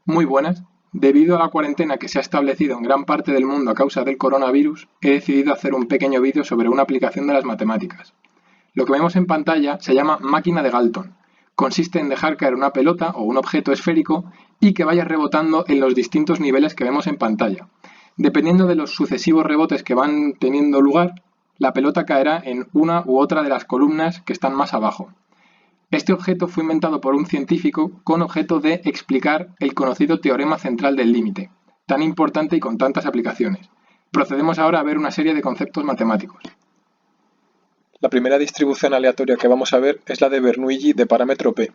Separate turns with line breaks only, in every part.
Muy buenas. Debido a la cuarentena que se ha establecido en gran parte del mundo a causa del coronavirus, he decidido hacer un pequeño vídeo sobre una aplicación de las matemáticas. Lo que vemos en pantalla se llama máquina de Galton. Consiste en dejar caer una pelota o un objeto esférico y que vaya rebotando en los distintos niveles que vemos en pantalla. Dependiendo de los sucesivos rebotes que van teniendo lugar, la pelota caerá en una u otra de las columnas que están más abajo. Este objeto fue inventado por un científico con objeto de explicar el conocido teorema central del límite, tan importante y con tantas aplicaciones. Procedemos ahora a ver una serie de conceptos matemáticos.
La primera distribución aleatoria que vamos a ver es la de Bernoulli de parámetro P.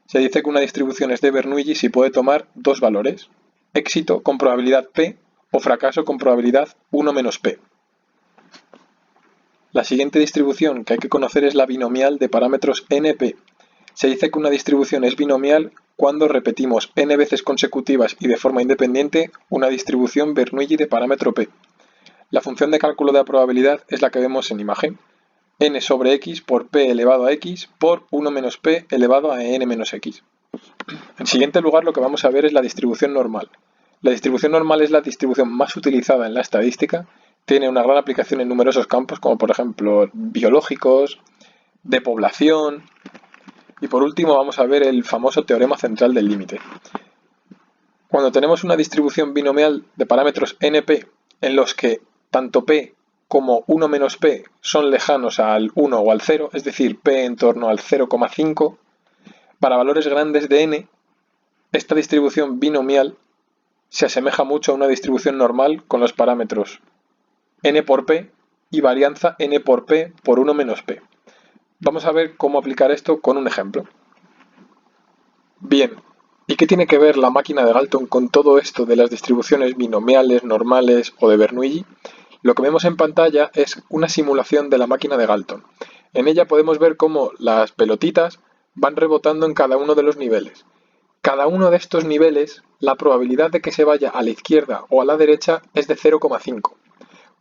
Se dice que una distribución es de Bernoulli si puede tomar dos valores, éxito con probabilidad P o fracaso con probabilidad 1 menos P. La siguiente distribución que hay que conocer es la binomial de parámetros NP. Se dice que una distribución es binomial cuando repetimos n veces consecutivas y de forma independiente una distribución Bernoulli de parámetro P. La función de cálculo de la probabilidad es la que vemos en imagen, n sobre x por p elevado a x por 1 menos p elevado a n menos x. En siguiente lugar, lo que vamos a ver es la distribución normal. La distribución normal es la distribución más utilizada en la estadística, tiene una gran aplicación en numerosos campos, como por ejemplo biológicos, de población, y por último vamos a ver el famoso teorema central del límite. Cuando tenemos una distribución binomial de parámetros NP en los que tanto P como 1 menos P son lejanos al 1 o al 0, es decir, P en torno al 0,5, para valores grandes de n, esta distribución binomial se asemeja mucho a una distribución normal con los parámetros n por P y varianza n por P por 1 menos P. Vamos a ver cómo aplicar esto con un ejemplo. Bien, ¿y qué tiene que ver la máquina de Galton con todo esto de las distribuciones binomiales, normales o de Bernoulli? Lo que vemos en pantalla es una simulación de la máquina de Galton. En ella podemos ver cómo las pelotitas van rebotando en cada uno de los niveles. Cada uno de estos niveles, la probabilidad de que se vaya a la izquierda o a la derecha es de 0,5.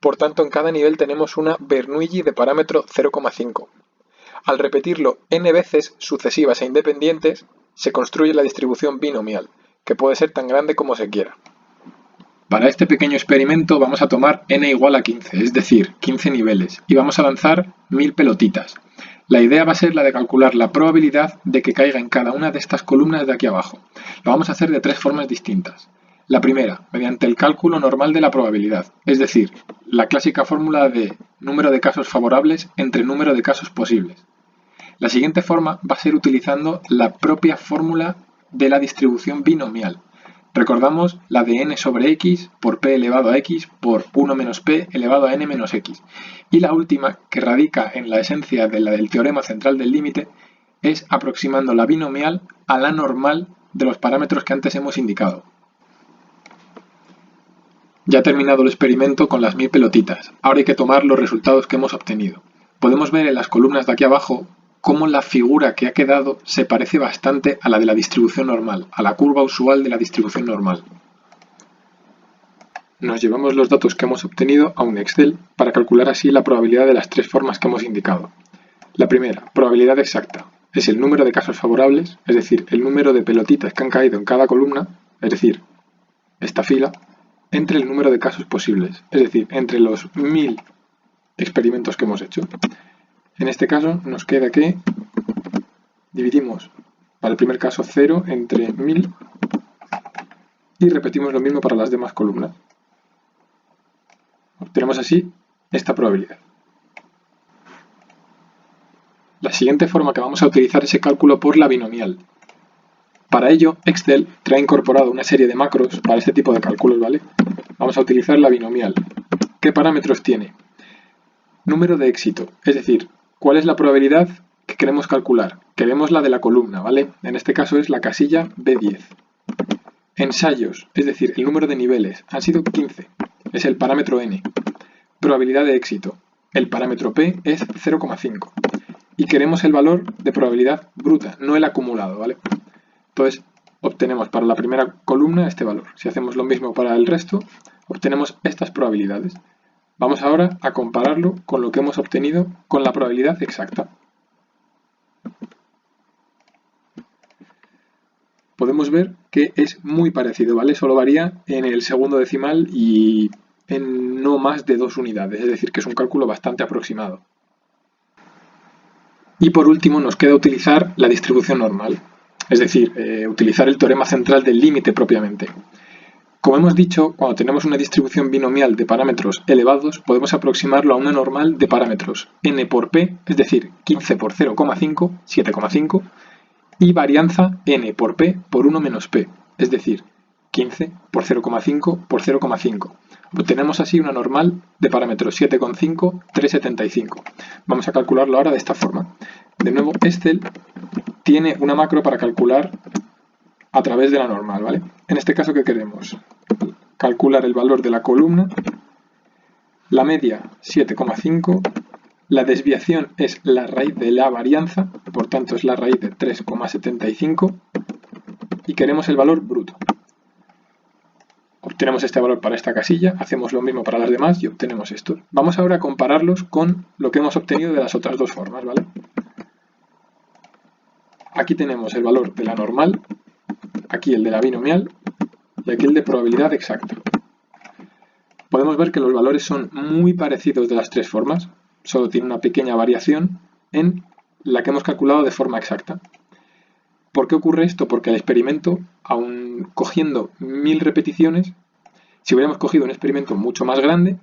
Por tanto, en cada nivel tenemos una Bernoulli de parámetro 0,5. Al repetirlo n veces sucesivas e independientes, se construye la distribución binomial, que puede ser tan grande como se quiera.
Para este pequeño experimento vamos a tomar n igual a 15, es decir, 15 niveles, y vamos a lanzar 1000 pelotitas. La idea va a ser la de calcular la probabilidad de que caiga en cada una de estas columnas de aquí abajo. Lo vamos a hacer de tres formas distintas. La primera, mediante el cálculo normal de la probabilidad, es decir, la clásica fórmula de número de casos favorables entre número de casos posibles. La siguiente forma va a ser utilizando la propia fórmula de la distribución binomial. Recordamos la de n sobre x por p elevado a x por 1 menos p elevado a n menos x. Y la última, que radica en la esencia del teorema central del límite, es aproximando la binomial a la normal de los parámetros que antes hemos indicado. Ya ha terminado el experimento con las 1000 pelotitas. Ahora hay que tomar los resultados que hemos obtenido. Podemos ver en las columnas de aquí abajo cómo la figura que ha quedado se parece bastante a la de la distribución normal, a la curva usual de la distribución normal. Nos llevamos los datos que hemos obtenido a un Excel para calcular así la probabilidad de las tres formas que hemos indicado. La primera, probabilidad exacta, es el número de casos favorables, es decir, el número de pelotitas que han caído en cada columna, es decir, esta fila, entre el número de casos posibles, es decir, entre los 1000 experimentos que hemos hecho. En este caso nos queda que dividimos para el primer caso 0 entre 1000 y repetimos lo mismo para las demás columnas. Obtenemos así esta probabilidad. La siguiente forma que vamos a utilizar es el cálculo por la binomial. Para ello, Excel trae incorporado una serie de macros para este tipo de cálculos, ¿vale? Vamos a utilizar la binomial. ¿Qué parámetros tiene? Número de éxito, es decir, ¿cuál es la probabilidad que queremos calcular? Queremos la de la columna, ¿vale? En este caso es la casilla B10. Ensayos, es decir, el número de niveles, han sido 15, es el parámetro n. Probabilidad de éxito, el parámetro p es 0,5. Y queremos el valor de probabilidad bruta, no el acumulado, ¿vale? Entonces, obtenemos para la primera columna este valor. Si hacemos lo mismo para el resto, obtenemos estas probabilidades. Vamos ahora a compararlo con lo que hemos obtenido con la probabilidad exacta. podemos ver que es muy parecido, ¿vale? Solo varía en el segundo decimal y en no más de 2 unidades, es decir, que es un cálculo bastante aproximado. Y por último nos queda utilizar la distribución normal, es decir, utilizar el teorema central del límite propiamente. Como hemos dicho, cuando tenemos una distribución binomial de parámetros elevados, podemos aproximarlo a una normal de parámetros n por p, es decir, 15 por 0,5, 7,5, y varianza n por p por 1 menos p, es decir, 15 por 0,5 por 0,5. Obtenemos así una normal de parámetros 7,5, 3,75. Vamos a calcularlo ahora de esta forma. De nuevo, Excel tiene una macro para calcular a través de la normal, ¿vale? En este caso, ¿qué queremos? Calcular el valor de la columna, la media 7,5, la desviación es la raíz de la varianza, por tanto es la raíz de 3,75 y queremos el valor bruto. Obtenemos este valor para esta casilla, hacemos lo mismo para las demás y obtenemos esto. Vamos ahora a compararlos con lo que hemos obtenido de las otras dos formas, ¿vale? Aquí tenemos el valor de la normal, aquí el de la binomial y aquí el de probabilidad exacta. Podemos ver que los valores son muy parecidos de las tres formas, solo tiene una pequeña variación en la que hemos calculado de forma exacta. ¿Por qué ocurre esto? Porque el experimento, aun cogiendo 1000 repeticiones, si hubiéramos cogido un experimento mucho más grande,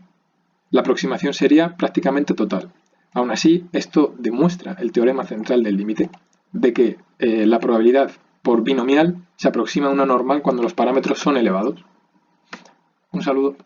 la aproximación sería prácticamente total. Aún así, esto demuestra el teorema central del límite, de que la probabilidad por binomial se aproxima a una normal cuando los parámetros son elevados. Un saludo.